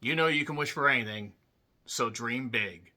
you know you can wish for anything, so dream big.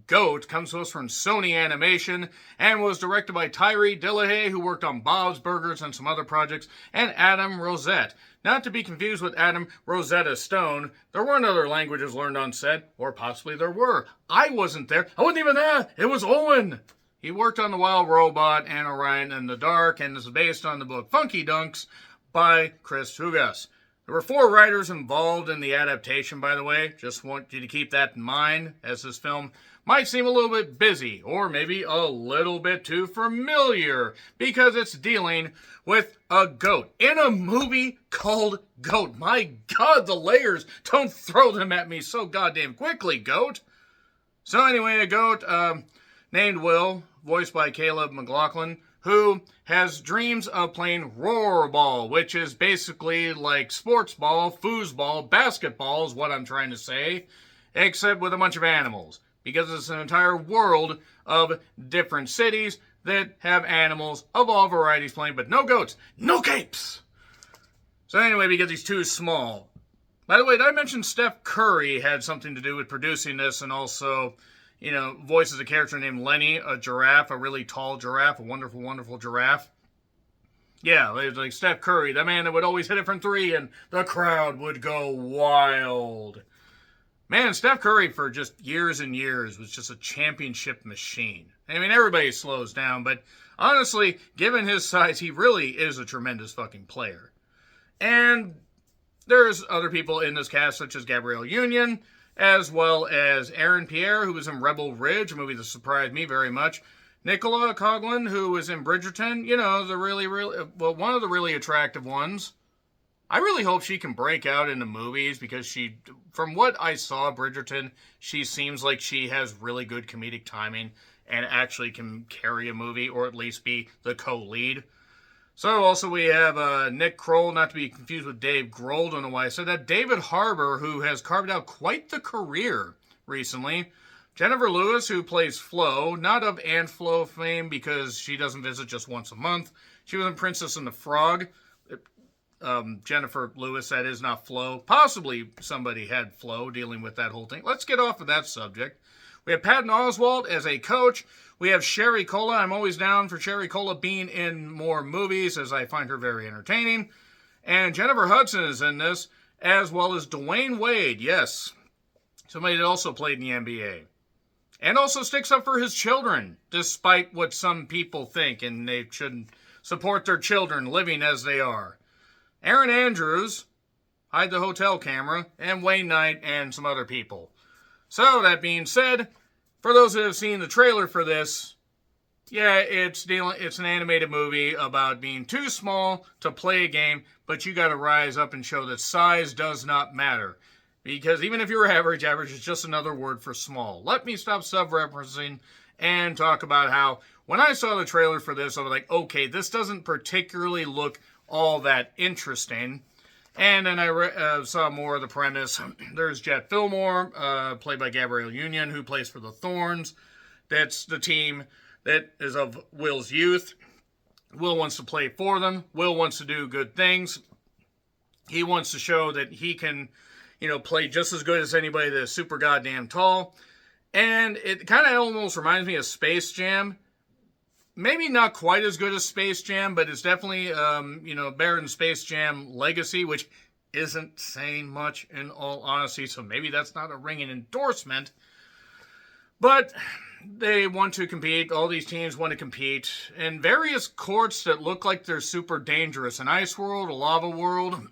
Goat comes to us from Sony Animation and was directed by Tyree Dillahay, who worked on Bob's Burgers and some other projects, and Adam Rosette. Not to be confused with Adam Rosetta Stone. There weren't other languages learned on set, or possibly there were. I wasn't there. I wasn't even there. It was Owen. He worked on The Wild Robot and Orion in the Dark, and is based on the book Funky Dunks by Chris Hugas. There were 4 writers involved in the adaptation, by the way. Just want you to keep that in mind, as this film might seem a little bit busy, or maybe a little bit too familiar, because it's dealing with a goat in a movie called Goat. My God, the layers! Don't throw them at me so goddamn quickly, Goat! So anyway, a goat named Will, voiced by Caleb McLaughlin, who has dreams of playing rollerball, which is basically like sports ball, foosball, basketball is what I'm trying to say, except with a bunch of animals. Because it's an entire world of different cities that have animals of all varieties playing, but no goats, no capes! So anyway, because he's too small. By the way, did I mention Steph Curry had something to do with producing this, and also, you know, voices a character named Lenny, a giraffe, a really tall giraffe, a wonderful, wonderful giraffe. Yeah, like Steph Curry, the man that would always hit it from 3 and the crowd would go wild. Man, Steph Curry for just years and years was just a championship machine. I mean, everybody slows down, but honestly, given his size, he really is a tremendous fucking player. And there's other people in this cast, such as Gabrielle Union, as well as Aaron Pierre, who was in Rebel Ridge, a movie that surprised me very much. Nicola Coughlan, who was in Bridgerton, you know, one of the really attractive ones. I really hope she can break out into movies, because she, from what I saw of Bridgerton, she seems like she has really good comedic timing and actually can carry a movie, or at least be the co-lead. So also we have Nick Kroll, not to be confused with Dave Grohl, don't know why I said that. David Harbour, who has carved out quite the career recently. Jennifer Lewis, who plays Flo, not of Aunt Flo fame, because she doesn't visit just once a month. She was in Princess and the Frog. Jennifer Lewis, that is, not Flo. Possibly somebody had Flo dealing with that whole thing. Let's get off of that subject. We have Patton Oswalt as a coach. We have Sherry Cola. I'm always down for Sherry Cola being in more movies, as I find her very entertaining. And Jennifer Hudson is in this, as well as Dwayne Wade. Yes, somebody that also played in the NBA. And also sticks up for his children, despite what some people think, and they shouldn't support their children living as they are. Aaron Andrews, Hide the Hotel Camera, and Wayne Knight, and some other people. So, that being said, for those that have seen the trailer for this, yeah, it's an animated movie about being too small to play a game, but you gotta rise up and show that size does not matter. Because even if you're average is just another word for small. Let me stop sub-referencing and talk about how, when I saw the trailer for this, I was like, okay, this doesn't particularly look all that interesting. And then I saw more of the premise. There's Jet Fillmore, played by Gabrielle Union, who plays for the Thorns. That's the team that is of Will's youth. Will wants to play for them. Will wants to do good things. He wants to show that he can, you know, play just as good as anybody that is super goddamn tall. And it kind of almost reminds me of Space Jam. Maybe not quite as good as Space Jam, but it's definitely, better than Space Jam Legacy, which isn't saying much in all honesty, so maybe that's not a ringing endorsement. But they want to compete. All these teams want to compete in various courts that look like they're super dangerous. An ice world, a lava world,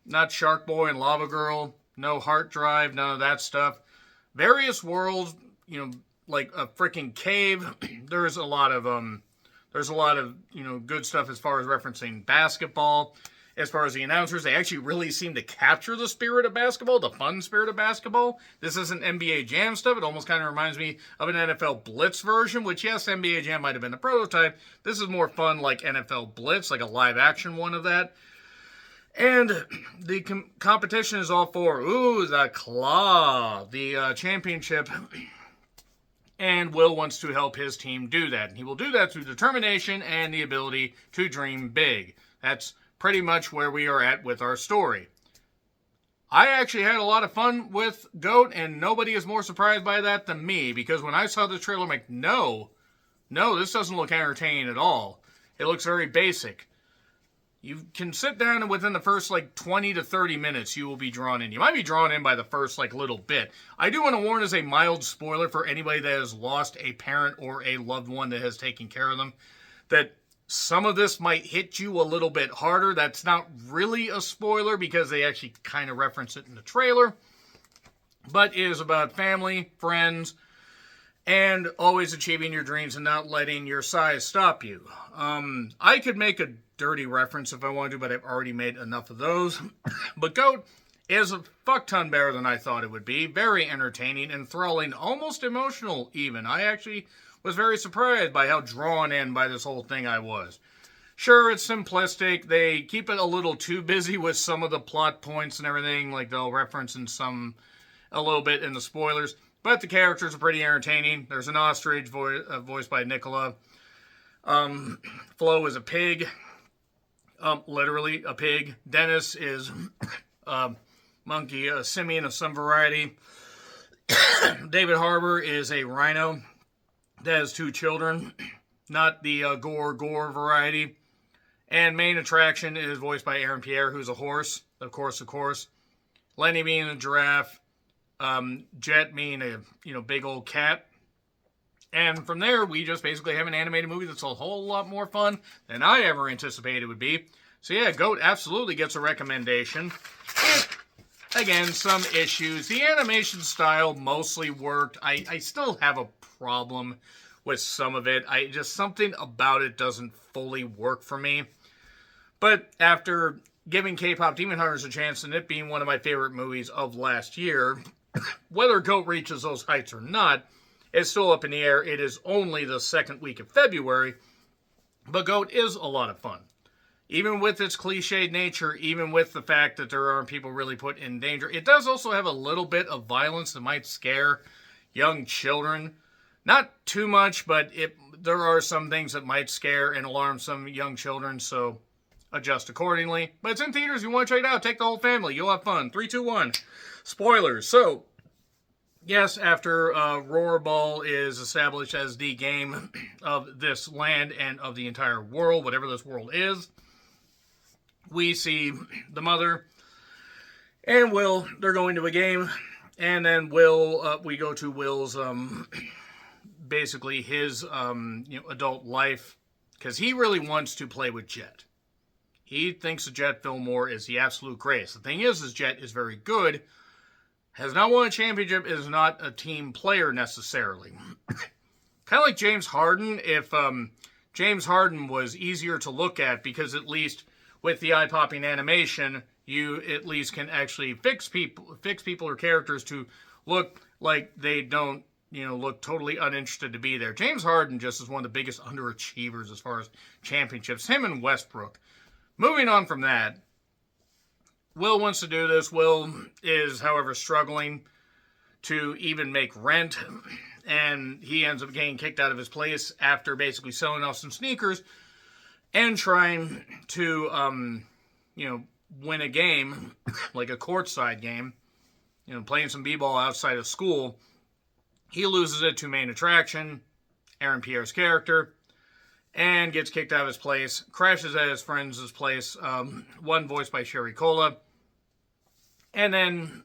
not Shark Boy and Lava Girl, no Heart Drive, none of that stuff. Various worlds, like a freaking cave. There's a lot of good stuff as far as referencing basketball. As far as the announcers, they actually really seem to capture the spirit of basketball, the fun spirit of basketball. This isn't NBA Jam stuff. It almost kind of reminds me of an NFL Blitz version, which, yes, NBA Jam might have been the prototype. This is more fun like NFL Blitz, like a live action one of that. And the competition is all for, the claw, the championship. And Will wants to help his team do that. And he will do that through determination and the ability to dream big. That's pretty much where we are at with our story. I actually had a lot of fun with GOAT, and nobody is more surprised by that than me, because when I saw the trailer, I'm like, no, this doesn't look entertaining at all. It looks very basic. You can sit down and within the first 20 to 30 minutes, you will be drawn in. You might be drawn in by the first little bit. I do want to warn as a mild spoiler for anybody that has lost a parent or a loved one that has taken care of them, that some of this might hit you a little bit harder. That's not really a spoiler because they actually kind of reference it in the trailer. But it is about family, friends, and always achieving your dreams and not letting your size stop you. I could make a dirty reference if I wanted to, but I've already made enough of those. But GOAT is a fuck ton better than I thought it would be. Very entertaining, enthralling, almost emotional even. I actually was very surprised by how drawn in by this whole thing I was. Sure, it's simplistic. They keep it a little too busy with some of the plot points and everything. Like they'll reference in a little bit in the spoilers. But the characters are pretty entertaining. There's an ostrich voiced by Nicola. Flo is a pig. Literally a pig. Dennis is a monkey, a simian of some variety. David Harbour is a rhino that has 2 children. Not the gore variety. And main attraction is voiced by Aaron Pierre, who's a horse. Of course. Lenny being a giraffe. Jet being a big old cat. And from there, we just basically have an animated movie that's a whole lot more fun than I ever anticipated it would be. So yeah, GOAT absolutely gets a recommendation. And, again, some issues. The animation style mostly worked. I still have a problem with some of it. Something about it doesn't fully work for me. But after giving K-Pop Demon Hunters a chance and it being one of my favorite movies of last year, whether GOAT reaches those heights or not, it's still up in the air. It is only the second week of February, but GOAT is a lot of fun. Even with its cliched nature, even with the fact that there aren't people really put in danger, it does also have a little bit of violence that might scare young children. Not too much, but there are some things that might scare and alarm some young children, so adjust accordingly. But it's in theaters. If you want to check it out, take the whole family. You'll have fun. 3, 2, 1. Spoilers. So, yes, after Rollerball is established as the game of this land and of the entire world, whatever this world is, we see the mother and Will. They're going to a game, and then we go to Will's, basically his, adult life, because he really wants to play with Jet. He thinks that Jet Fillmore is the absolute greatest. The thing is Jet is very good. Has not won a championship, is not a team player necessarily. Kind of like James Harden. If James Harden was easier to look at, because at least with the eye-popping animation, you at least can actually fix people or characters to look like they don't, look totally uninterested to be there. James Harden just is one of the biggest underachievers as far as championships. Him and Westbrook. Moving on from that, Will wants to do this. Will is, however, struggling to even make rent, and he ends up getting kicked out of his place after basically selling off some sneakers and trying to, win a game, like a courtside game, playing some b-ball outside of school. He loses it to main attraction, Aaron Pierre's character, and gets kicked out of his place, crashes at his friend's place, one voiced by Sherry Cola. And then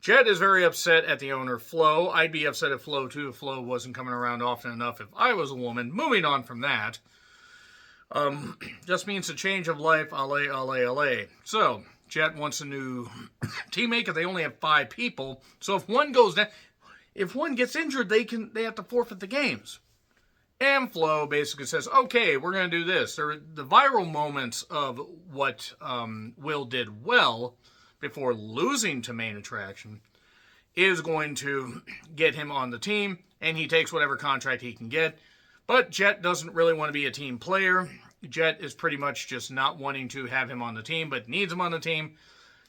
Jet is very upset at the owner, Flo. I'd be upset at Flo, too, if Flo wasn't coming around often enough if I was a woman. Moving on from that, just means a change of life, LA. So, Jet wants a new teammate because they only have 5 people. So if one goes down, if one gets injured, they have to forfeit the games. And Flo basically says, okay, we're going to do this. The viral moments of what Will did well before losing to main attraction is going to get him on the team, and he takes whatever contract he can get. But Jet doesn't really want to be a team player. Jet is pretty much just not wanting to have him on the team, but needs him on the team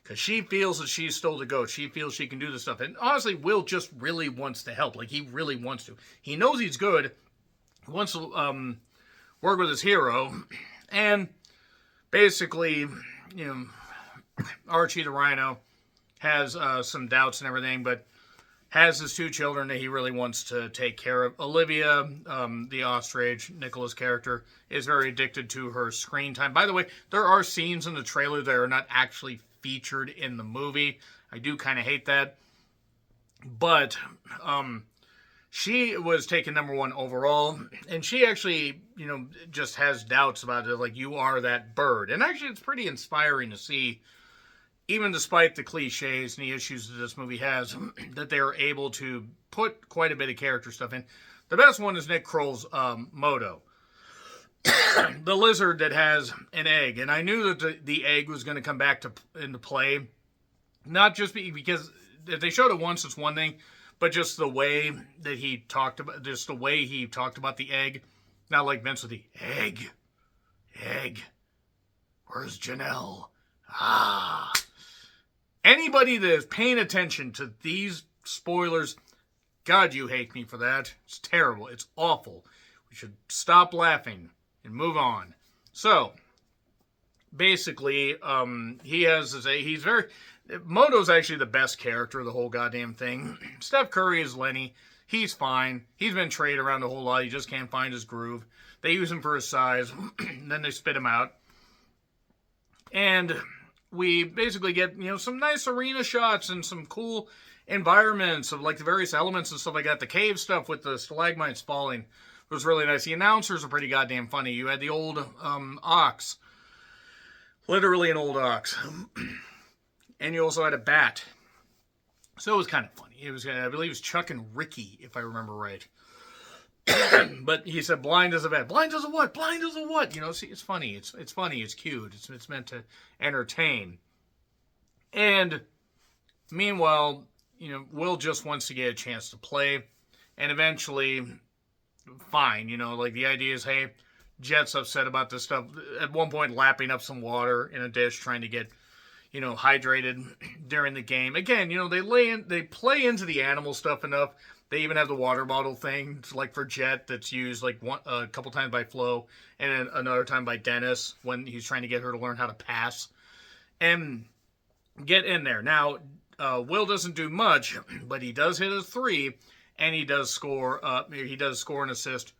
because she feels that she's still the GOAT. She feels she can do this stuff. And honestly, Will just really wants to help. Like, he really wants to. He knows he's good. Wants to work with his hero, and basically, Archie the Rhino has some doubts and everything, but has his 2 children that he really wants to take care of. Olivia, the ostrich, Nicola's character, is very addicted to her screen time. By the way, there are scenes in the trailer that are not actually featured in the movie. I do kind of hate that. But she was taken #1 overall, and she actually, just has doubts about it, like, you are that bird. And actually, it's pretty inspiring to see, even despite the cliches and the issues that this movie has, that they are able to put quite a bit of character stuff in. The best one is Nick Kroll's Moto, the lizard that has an egg. And I knew that the egg was going to come back into play, not just because if they showed it once, it's one thing, but just the way that he talked about, the egg. Not like Vince with the egg, where's Janelle? Anybody that is paying attention to these spoilers, God, you hate me for that. It's terrible. It's awful. We should stop laughing and move on. So, basically, Moto's actually the best character of the whole goddamn thing. Steph Curry is Lenny. He's fine. He's been traded around a whole lot. He just can't find his groove. They use him for his size. Then they spit him out. And we basically get, some nice arena shots and some cool environments of, like, the various elements and stuff like that. The cave stuff with the stalagmites falling was really nice. The announcers are pretty goddamn funny. You had the old ox. Literally an old ox. And you also had a bat. So it was kind of funny. It was, I believe it was Chuck and Ricky, if I remember right. But he said, blind as a bat. Blind as a what? Blind as a what? See, it's funny. It's funny. It's cute. It's meant to entertain. And meanwhile, Will just wants to get a chance to play. And eventually, fine. Like the idea is, hey, Jet's upset about this stuff. At one point, lapping up some water in a dish, trying to get, hydrated during the game. Again, they play into the animal stuff enough. They even have the water bottle thing, like for Jet, that's used like a couple times by Flo, and then another time by Dennis when he's trying to get her to learn how to pass. And get in there. Now, Will doesn't do much, but he does hit a 3, and he does score an assist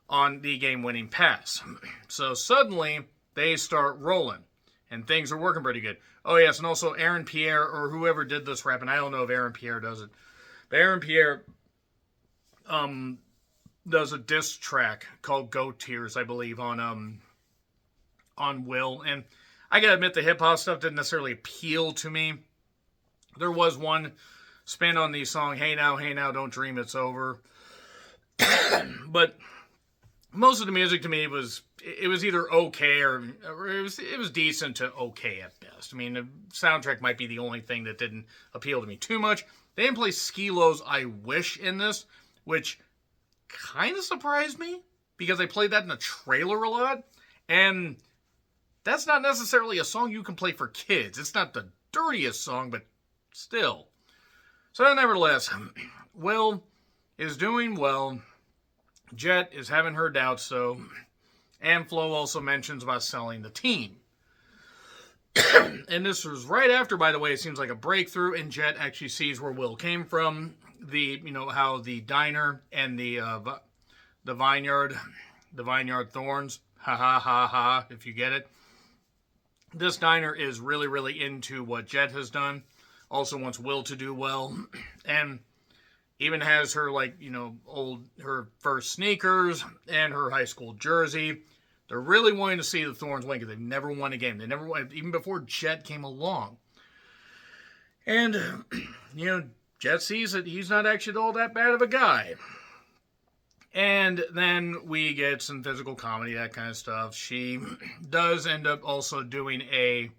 on the game-winning pass. So suddenly, they start rolling, and things are working pretty good. Oh, yes, and also Aaron Pierre, or whoever did this rap, and I don't know if Aaron Pierre does it, but Aaron Pierre does a diss track called Goat Tears, I believe, on Will. And I gotta admit, the hip-hop stuff didn't necessarily appeal to me. There was one spin on the song, Hey Now, Don't Dream It's Over. But most of the music to me was either okay or it was decent to okay at best. I mean, the soundtrack might be the only thing that didn't appeal to me too much. They didn't play Skilo's I Wish in this, which kind of surprised me because they played that in the trailer a lot. And that's not necessarily a song you can play for kids. It's not the dirtiest song, but still. So nevertheless, Will is doing well. Jet is having her doubts, though. And Flo also mentions about selling the team. And this was right after, by the way, it seems like a breakthrough, and Jet actually sees where Will came from. How the diner and the vineyard thorns, ha ha ha ha, if you get it. This diner is really, really into what Jet has done. Also wants Will to do well. And even has her, her first sneakers and her high school jersey. They're really wanting to see the Thorns win because they've never won a game. They never won, even before Jet came along. And, Jet sees that he's not actually all that bad of a guy. And then we get some physical comedy, that kind of stuff. She does end up also doing a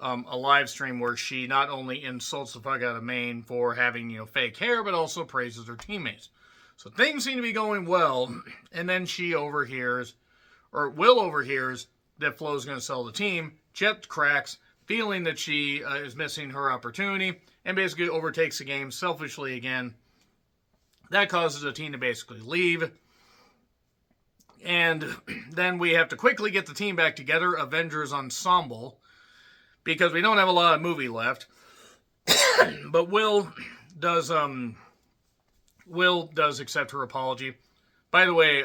live stream where she not only insults the fuck out of Maine for having, fake hair, but also praises her teammates. So things seem to be going well. And then Will overhears that Flo's going to sell the team. Jet cracks, feeling that she is missing her opportunity, and basically overtakes the game selfishly again. That causes the team to basically leave. And then we have to quickly get the team back together, Avengers Ensemble, because we don't have a lot of movie left. But Will does accept her apology. By the way,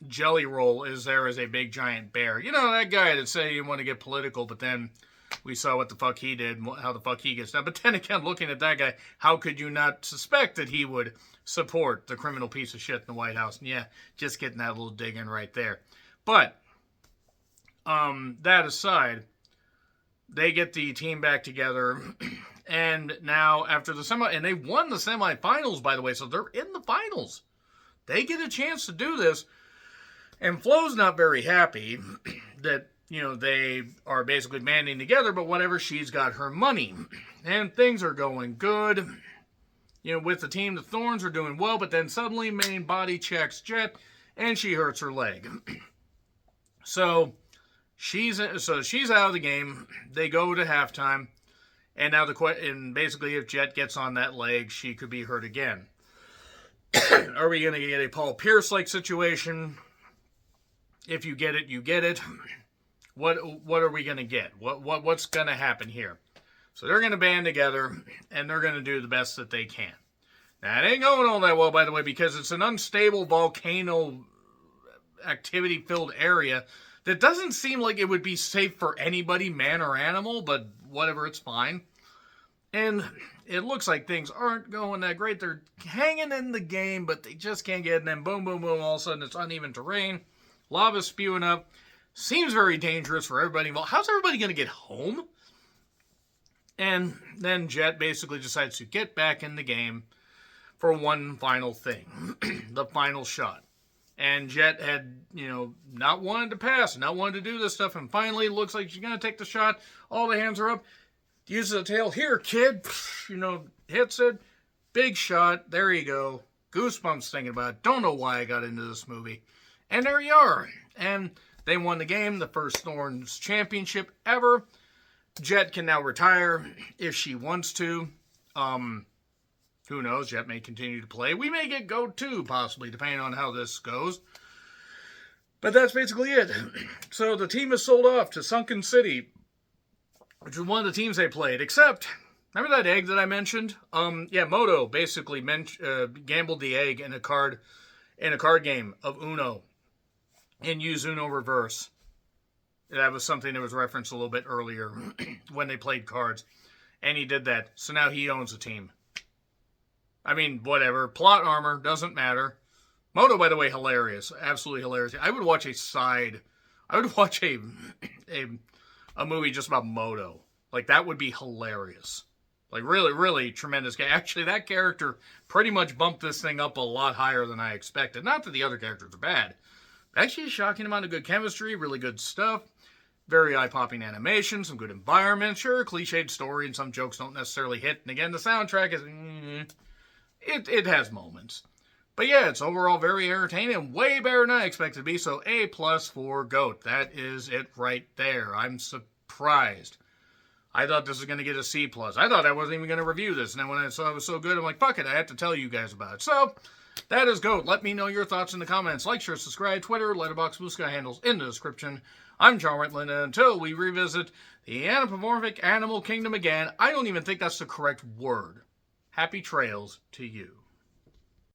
Jelly Roll is there as a big giant bear. You know, that guy that said he didn't want to get political, but then we saw what the fuck he did and how the fuck he gets done. But then again, looking at that guy, how could you not suspect that he would support the criminal piece of shit in the White House? And yeah, just getting that little dig in right there. But, that aside, they get the team back together. And now, after the and they won the semifinals, by the way, so they're in the finals. They get a chance to do this. And Flo's not very happy that, they are basically banding together, but whatever, she's got her money. And things are going good. With the team, the Thorns are doing well, but then suddenly Main body checks Jet, and she hurts her leg. So she's out of the game. They go to halftime, and now basically if Jet gets on that leg, she could be hurt again. Are we going to get a Paul Pierce-like situation? If you get it, you get it. What are we going to get? What's going to happen here? So they're going to band together, and they're going to do the best that they can. Now, it ain't going all that well, by the way, because it's an unstable volcano activity-filled area that doesn't seem like it would be safe for anybody, man or animal, but whatever, it's fine. And it looks like things aren't going that great. They're hanging in the game, but they just can't get it. And then boom, boom, boom, all of a sudden it's uneven terrain. Lava spewing up. Seems very dangerous for everybody involved. How's everybody going to get home? And then Jet basically decides to get back in the game for one final thing. The final shot. And Jet had, not wanted to pass, not wanted to do this stuff. And finally, it looks like she's going to take the shot. All the hands are up. Uses the tail. Here, kid. Hits it. Big shot. There you go. Goosebumps thinking about it. Don't know why I got into this movie. And there you are. And they won the game, the first Thorns championship ever. Jet can now retire if she wants to. Who knows? Jet may continue to play. We may get Goat too, possibly, depending on how this goes. But that's basically it. So the team is sold off to Sunken City, which was one of the teams they played. Except, remember that egg that I mentioned? Moto basically gambled the egg in a card game of Uno. And use Uno reverse. That was something that was referenced a little bit earlier when they played cards. And he did that. So now he owns a team. I mean, whatever. Plot armor, doesn't matter. Moto, by the way, hilarious. Absolutely hilarious. I would watch a movie just about Moto. Like, that would be hilarious. Like, really, really tremendous guy. Actually, that character pretty much bumped this thing up a lot higher than I expected. Not that the other characters are bad. Actually, a shocking amount of good chemistry, really good stuff, very eye-popping animation, some good environment, sure, cliched story, and some jokes don't necessarily hit. And again, the soundtrack is, it has moments. But yeah, it's overall very entertaining and way better than I expected to be, so A+ for GOAT. That is it right there. I'm surprised. I thought this was going to get a C+. I thought I wasn't even going to review this, and then when I saw it was so good, I'm like, fuck it, I have to tell you guys about it. So, that is GOAT. Let me know your thoughts in the comments. Like, share, subscribe, Twitter, Letterboxd, Blue Sky handles in the description. I'm John Wetland, and until we revisit the anthropomorphic animal kingdom again, I don't even think that's the correct word. Happy trails to you.